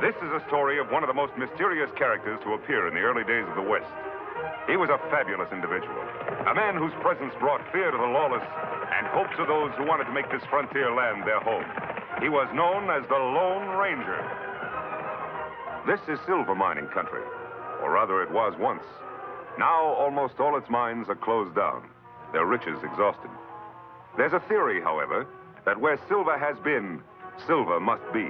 This is a story of one of the most mysterious characters to appear in the early days of the West. He was a fabulous individual, a man whose presence brought fear to the lawless and hope to those who wanted to make this frontier land their home. He was known as the Lone Ranger. This is silver mining country, or rather it was once. Now almost all its mines are closed down, their riches exhausted. There's a theory, however, that where silver has been, silver must be.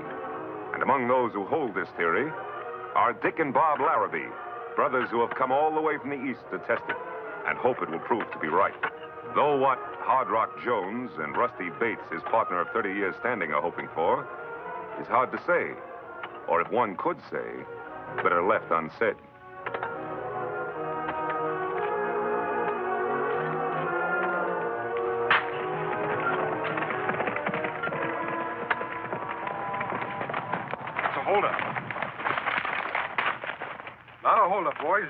And among those who hold this theory are Dick and Bob Larrabee, brothers who have come all the way from the East to test it and hope it will prove to be right. Though what Hard Rock Jones and Rusty Bates, his partner of 30 years standing, are hoping for is hard to say. Or if one could say, better left unsaid. Now, hold up, boys.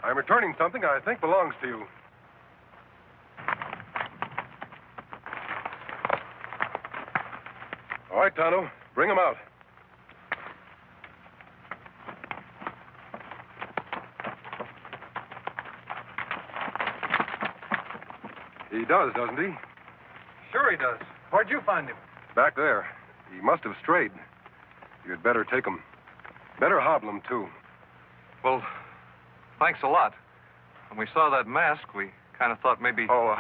I'm returning something I think belongs to you. All right, Tonto. Bring him out. He does, doesn't he? Sure he does. Where'd you find him? Back there. He must have strayed. You'd better take him. Better hobble him, too. Well, thanks a lot. When we saw that mask, we kind of thought maybe... Oh,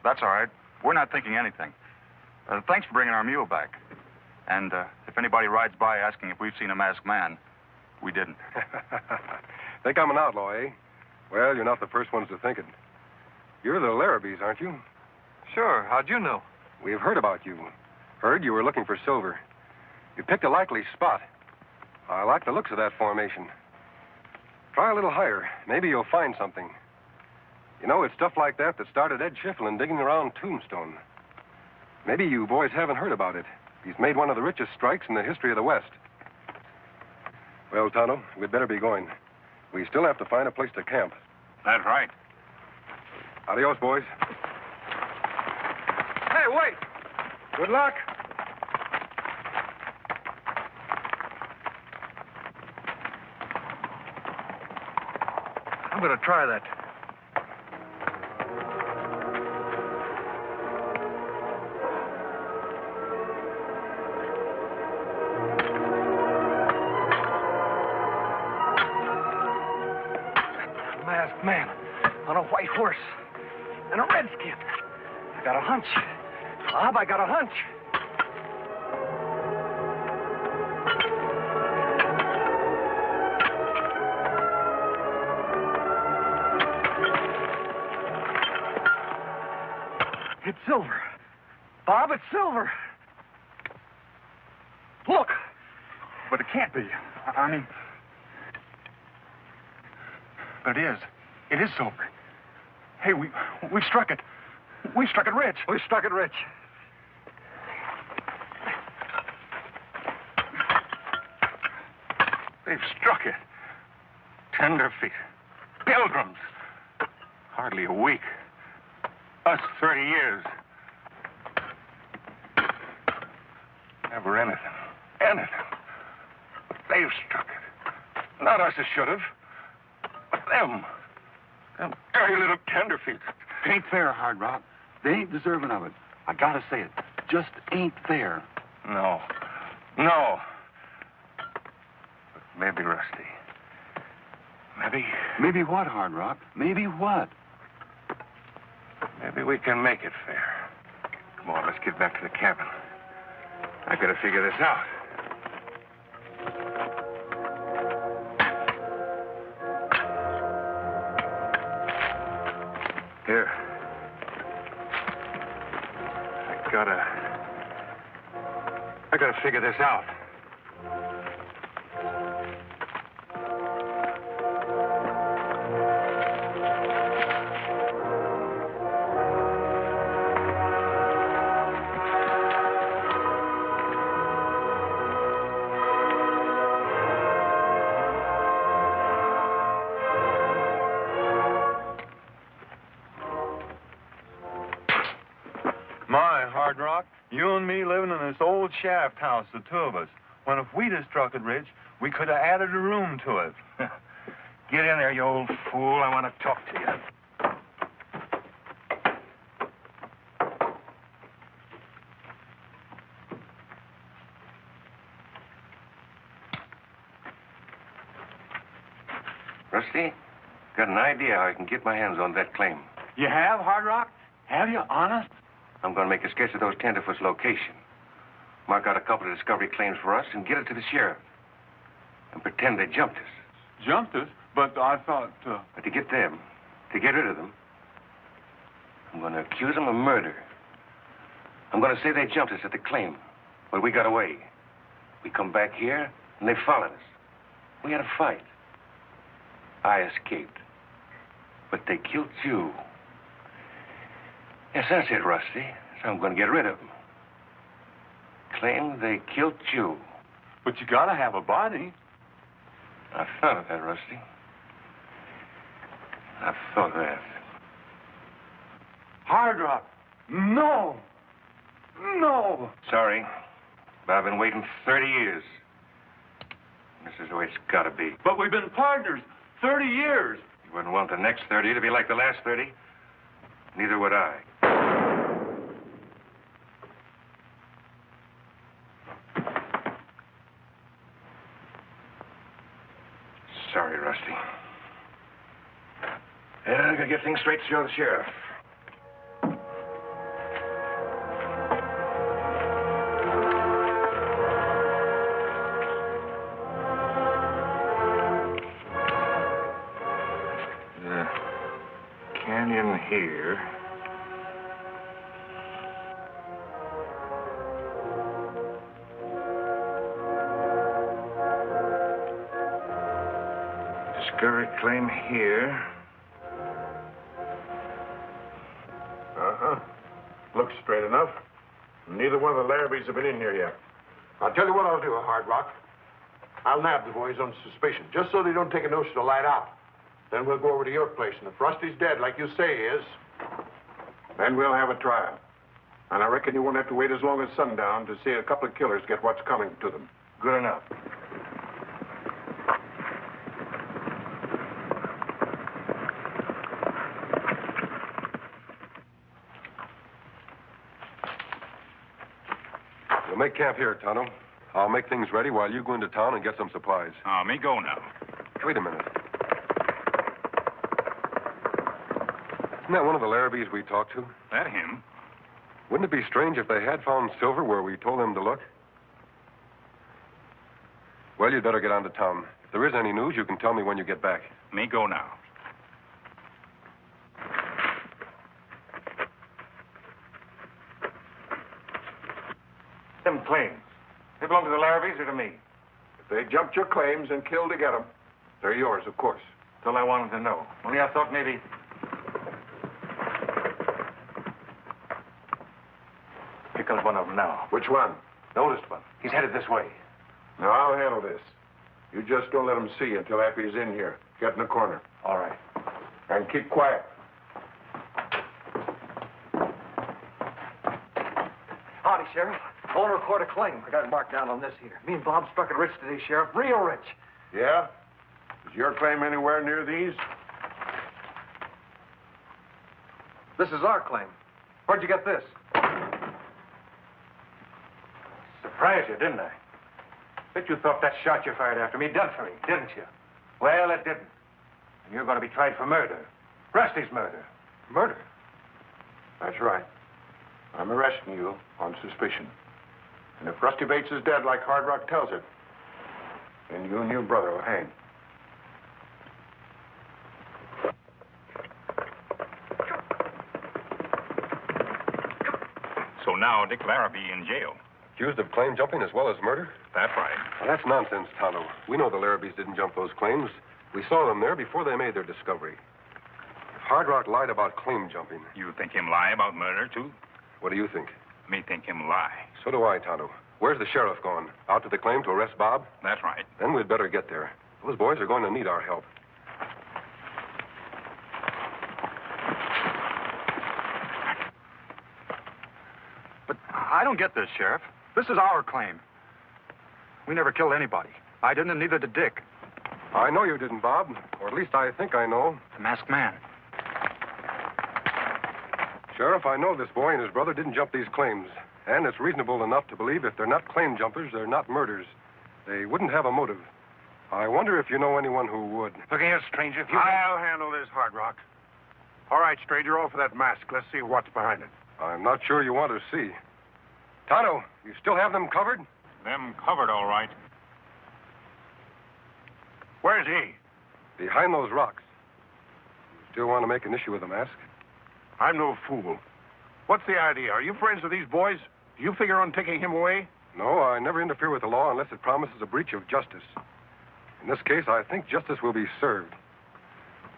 that's all right. We're not thinking anything. Thanks for bringing our mule back. And if anybody rides by asking if we've seen a masked man, we didn't. Think I'm an outlaw, eh? Well, you're not the first ones to think it. You're the Larrabees, aren't you? Sure. How'd you know? We've heard about you. Heard you were looking for silver. You picked a likely spot. I like the looks of that formation. Try a little higher. Maybe you'll find something. You know, it's stuff like that started Ed Schifflin digging around Tombstone. Maybe you boys haven't heard about it. He's made one of the richest strikes in the history of the West. Well, Tonto, we'd better be going. We still have to find a place to camp. That's right. Adios, boys. Hey, wait! Good luck. I'm going to try that. A masked man on a white horse and a redskin. I got a hunch. Bob, I got a hunch. It's silver. Bob, it's silver. Look. But it can't be. I mean... But it is. It is silver. Hey, we struck it. We struck it rich. We struck it rich. They've struck it. Tenderfeet. Pilgrims. Hardly a week. Us 30 years. Never anything. Anything. They've struck it. Not us as should have. But them. Them dirty little Tenderfeet. It ain't fair, Hard Rock. They ain't deserving of it. I gotta say it. Just ain't fair. No. No. But maybe, Rusty. Maybe... Maybe what, Hard Rock? Maybe what? Maybe we can make it fair. Come on, let's get back to the cabin. I gotta figure this out. Here. I gotta figure this out. My, Hard Rock, you and me living in this old shaft house, the two of us. When if we'd have struck it rich, we could have added a room to it. Get in there, you old fool. I want to talk to you. Rusty, got an idea how I can get my hands on that claim. You have, Hard Rock? Have you, honest? I'm going to make a sketch of those Tenderfeet's location. Mark out a couple of discovery claims for us and get it to the sheriff. And pretend they jumped us. Jumped us? But I thought, But to get them, to get rid of them, I'm going to accuse them of murder. I'm going to say they jumped us at the claim, but we got away. We come back here, and they followed us. We had a fight. I escaped. But they killed you. Yes, that's it, Rusty. So I'm going to get rid of them. Claim they killed you. But you gotta have a body. I thought of that, Rusty. I thought of that. Hard Rock, no. No. Sorry, but I've been waiting 30 years. This is the way it's got to be. But we've been partners 30 years. You wouldn't want the next 30 to be like the last 30. Neither would I. Sorry, Rusty. Yeah, I gotta get things straight to show the sheriff. The canyon here. Discovery claim here. Uh-huh. Looks straight enough. Neither one of the Larrabees have been in here yet. I'll tell you what I'll do, Hard Rock. I'll nab the boys on suspicion, just so they don't take a notion to light out. Then we'll go over to your place, and if Rusty's dead, like you say he is, then we'll have a trial. And I reckon you won't have to wait as long as sundown to see a couple of killers get what's coming to them. Good enough. We'll make camp here, Tonto. I'll make things ready while you go into town and get some supplies. Me go now. Wait a minute. Isn't that one of the Larrabees we talked to? That him? Wouldn't it be strange if they had found silver where we told them to look? Well, you'd better get on to town. If there is any news, you can tell me when you get back. Me go now. Them claims. They belong to the Larrabees or to me? If they jumped your claims and killed to get them, they're yours, of course. That's all I wanted to know. Only I thought maybe... Here comes one of them now. Which one? The oldest one. He's headed this way. Now, I'll handle this. You just don't let him see you until after he's in here. Get in the corner. All right. And keep quiet. Howdy, Sheriff. I want to record a claim. I got it marked down on this here. Me and Bob struck it rich today, Sheriff. Real rich. Yeah? Is your claim anywhere near these? This is our claim. Where'd you get this? Surprised you, didn't I? Bet you thought that shot you fired after me done for me, didn't you? Well, it didn't. And you're going to be tried for murder. Rusty's murder. Murder? That's right. I'm arresting you on suspicion. And if Rusty Bates is dead like Hard Rock tells it, then you and your brother will hang. So now Dick Larrabee in jail. Accused of claim jumping as well as murder? That's right. Well, that's nonsense, Tonto. We know the Larrabees didn't jump those claims. We saw them there before they made their discovery. If Hard Rock lied about claim jumping... You think him lie about murder, too? What do you think? Me think him lie. So do I, Tonto. Where's the sheriff gone? Out to the claim to arrest Bob? That's right. Then we'd better get there. Those boys are going to need our help. But I don't get this, Sheriff. This is our claim. We never killed anybody. I didn't, and neither did Dick. I know you didn't, Bob. Or at least I think I know. The masked man. Sheriff, I know this boy and his brother didn't jump these claims. And it's reasonable enough to believe if they're not claim jumpers, they're not murders. They wouldn't have a motive. I wonder if you know anyone who would. Look here, stranger. If you... I'll handle this, Hard Rock. All right, stranger, off for that mask. Let's see what's behind it. I'm not sure you want to see. Tonto, you still have them covered? Them covered, all right. Where's he? Behind those rocks. You still want to make an issue with the mask? I'm no fool. What's the idea? Are you friends with these boys? Do you figure on taking him away? No, I never interfere with the law unless it promises a breach of justice. In this case, I think justice will be served.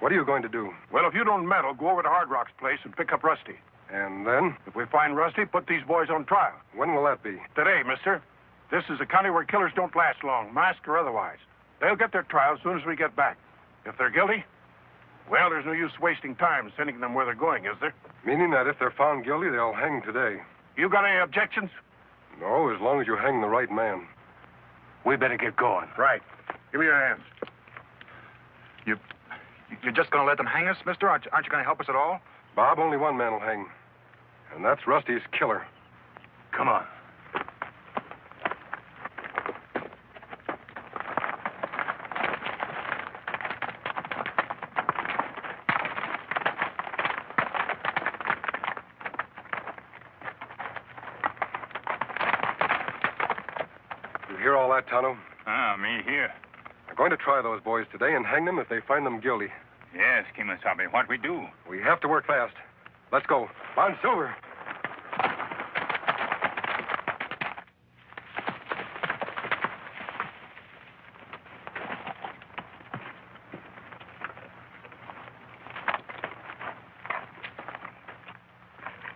What are you going to do? Well, if you don't meddle, go over to Hard Rock's place and pick up Rusty. And then? If we find Rusty, put these boys on trial. When will that be? Today, mister. This is a county where killers don't last long, masked or otherwise. They'll get their trial as soon as we get back. If they're guilty, well, there's no use wasting time sending them where they're going, is there? Meaning that if they're found guilty, they'll hang today. You got any objections? No, as long as you hang the right man. We better get going. Right. Give me your hands. You're just going to let them hang us, mister? Aren't you going to help us at all? Bob, only one man will hang. And that's Rusty's killer. Come on. You hear all that, Tonto? Me here. We're going to try those boys today and hang them if they find them guilty. Yes, Kimasabi, what we do? We have to work fast. Let's go. On Silver.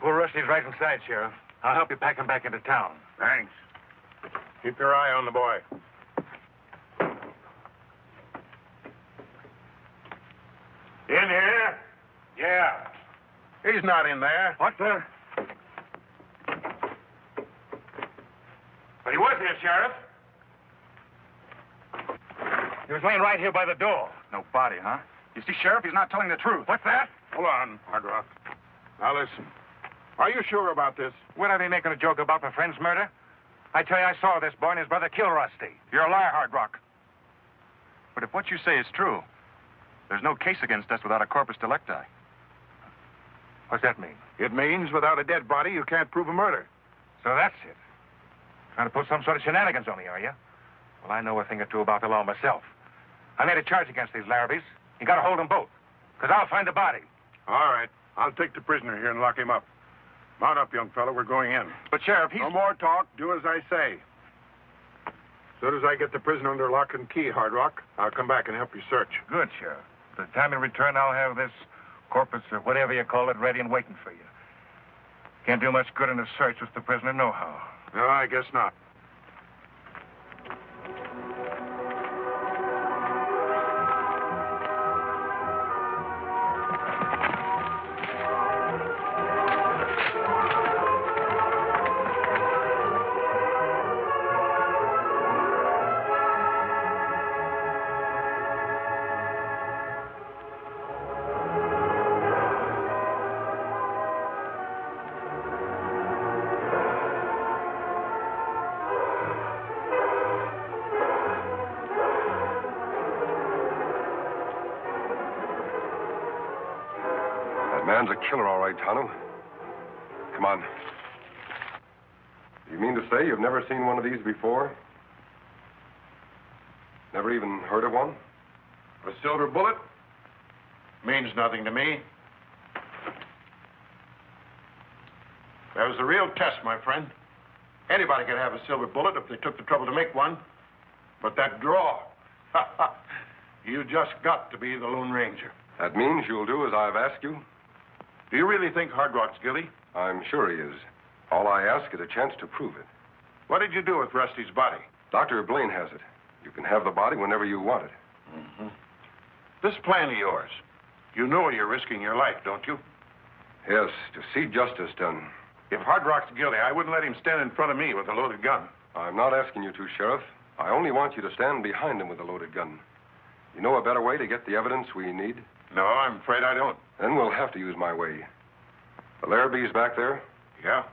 Poor Rusty's right inside, Sheriff. I'll help you pack him back into town. Thanks. Keep your eye on the boy. In here? Yeah. He's not in there. What the? But he was here, Sheriff. He was laying right here by the door. No body, huh? You see, Sheriff, he's not telling the truth. What's that? Hold on, Hard Rock. Now listen. Are you sure about this? What are they making a joke about my friend's murder? I tell you, I saw this boy and his brother kill Rusty. You're a liar, Hard Rock. But if what you say is true, there's no case against us without a corpus delicti. What's that mean? It means without a dead body, you can't prove a murder. So that's it. Trying to pull some sort of shenanigans on me, are you? Well, I know a thing or two about the law myself. I made a charge against these Larrabees. You gotta hold them both, because I'll find the body. All right. I'll take the prisoner here and lock him up. Mount up, young fellow. We're going in. But, Sheriff, he's... No more talk. Do as I say. As soon as I get the prisoner under lock and key, Hard Rock, I'll come back and help you search. Good, Sheriff. By the time you return, I'll have this corpus or whatever you call it ready and waiting for you. Can't do much good in a search with the prisoner nohow. No, I guess not. Man's a killer, all right, Tonto. Come on. You mean to say you've never seen one of these before? Never even heard of one? A silver bullet? Means nothing to me. That was the real test, my friend. Anybody could have a silver bullet if they took the trouble to make one. But that draw, you just got to be the Lone Ranger. That means you'll do as I've asked you? Do you really think Hard Rock's guilty? I'm sure he is. All I ask is a chance to prove it. What did you do with Rusty's body? Dr. Blaine has it. You can have the body whenever you want it. Mm-hmm. This plan of yours, you know you're risking your life, don't you? Yes, to see justice done. If Hard Rock's guilty, I wouldn't let him stand in front of me with a loaded gun. I'm not asking you to, Sheriff. I only want you to stand behind him with a loaded gun. You know a better way to get the evidence we need? No, I'm afraid I don't. Then we'll have to use my way. The Larrabees back there? Yeah?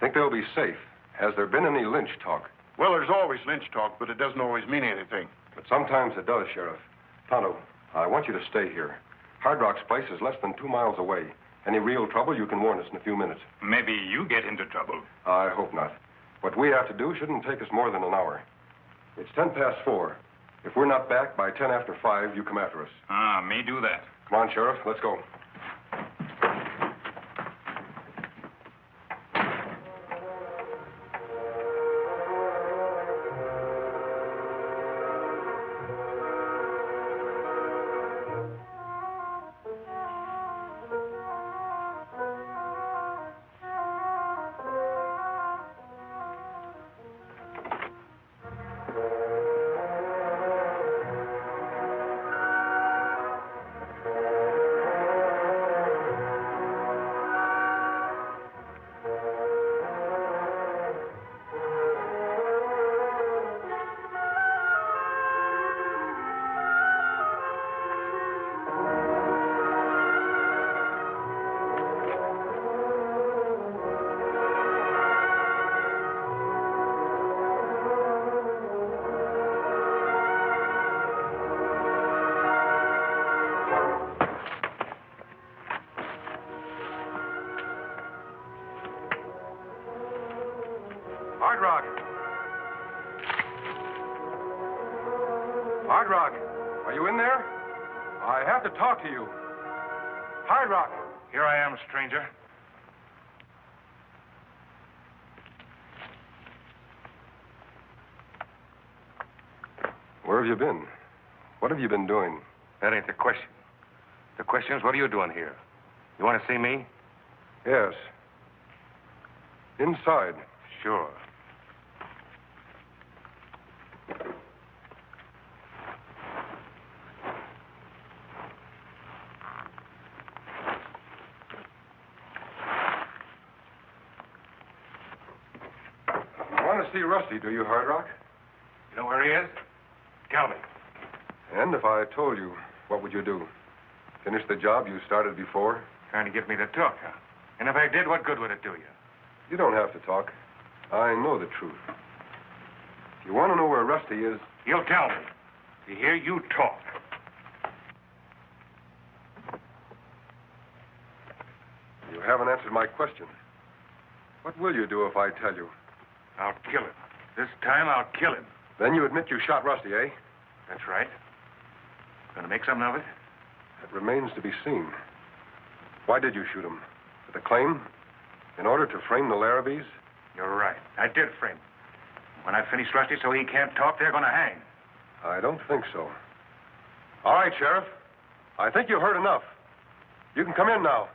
Think they'll be safe. Has there been any lynch talk? Well, there's always lynch talk, but it doesn't always mean anything. But sometimes it does, Sheriff. Tonto, I want you to stay here. Hard Rock's place is less than 2 miles away. Any real trouble, you can warn us in a few minutes. Maybe you get into trouble. I hope not. What we have to do shouldn't take us more than an hour. It's 4:10. If we're not back by 5:10, you come after us. Me do that. Come on, Sheriff. Let's go. Hard Rock! Hard Rock, are you in there? I have to talk to you. Hard Rock! Here I am, stranger. Where have you been? What have you been doing? That ain't the question. The question is, what are you doing here? You want to see me? Yes. Inside. Sure. You want to see Rusty, do you, Hard Rock? You know where he is? Tell me. And if I told you, what would you do? Finish the job you started before? Trying to get me to talk, huh? And if I did, what good would it do you? You don't have to talk. I know the truth. If you want to know where Rusty is... You'll tell me. You hear? You talk. You haven't answered my question. What will you do if I tell you? I'll kill him. This time, I'll kill him. Then you admit you shot Rusty, eh? That's right. Gonna make something of it? It remains to be seen. Why did you shoot him? For the claim? In order to frame the Larrabees? You're right. I did frame him. When I finish Rusty so he can't talk, they're gonna hang. I don't think so. All right, Sheriff. I think you've heard enough. You can come in now.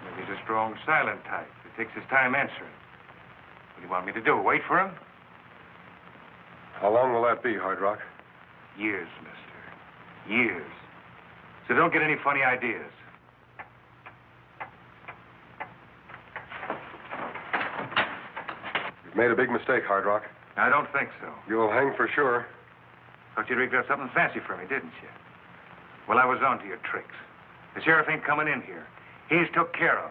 Maybe he's a strong, silent type. He takes his time answering. What do you want me to do? Wait for him? How long will that be, Hard Rock? Years, mister. Years. So don't get any funny ideas. You've made a big mistake, Hard Rock. I don't think so. You'll hang for sure. Thought you'd rigged up something fancy for me, didn't you? Well, I was on to your tricks. The sheriff ain't coming in here. He's took care of.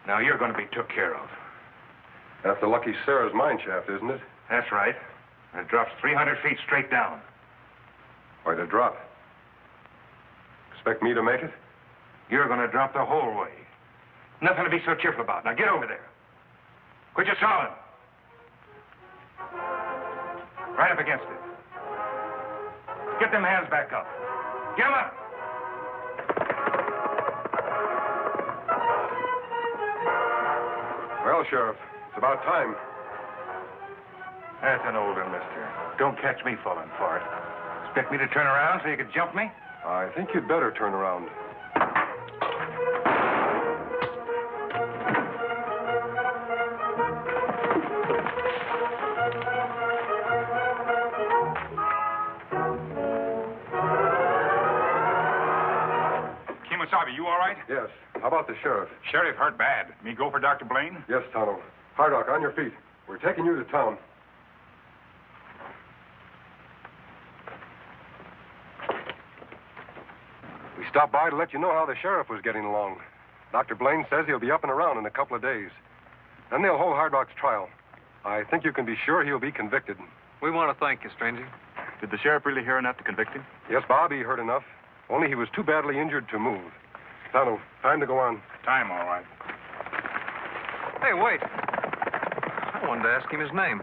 Now you're going to be took care of. That's the Lucky Sarah's mine shaft, isn't it? That's right. And it drops 300 feet straight down. Why to drop? Expect me to make it? You're going to drop the whole way. Nothing to be so cheerful about. Now get over there. Quit your sawing. Right up against it. Get them hands back up. Get 'em up. Well, Sheriff, it's about time. That's an old one, mister. Don't catch me falling for it. Expect me to turn around so you could jump me? I think you'd better turn around. Sabi, you all right? Yes. How about the sheriff? Sheriff hurt bad. Me go for Dr. Blaine? Yes, Tonto. Hard Rock, on your feet. We're taking you to town. We stopped by to let you know how the sheriff was getting along. Dr. Blaine says he'll be up and around in a couple of days. Then they'll hold Hard Rock's trial. I think you can be sure he'll be convicted. We want to thank you, stranger. Did the sheriff really hear enough to convict him? Yes, Bob, he heard enough. Only he was too badly injured to move. Tonto, time to go on. Time, all right. Hey, wait. I wanted to ask him his name.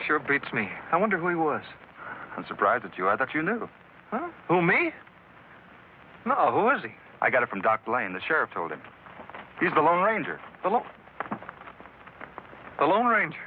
Sure beats me. I wonder who he was. I'm surprised at you. I thought you knew. Huh? Who, me? No, who is he? I got it from Doc Blaine. The sheriff told him. He's the Lone Ranger. The Lone Ranger.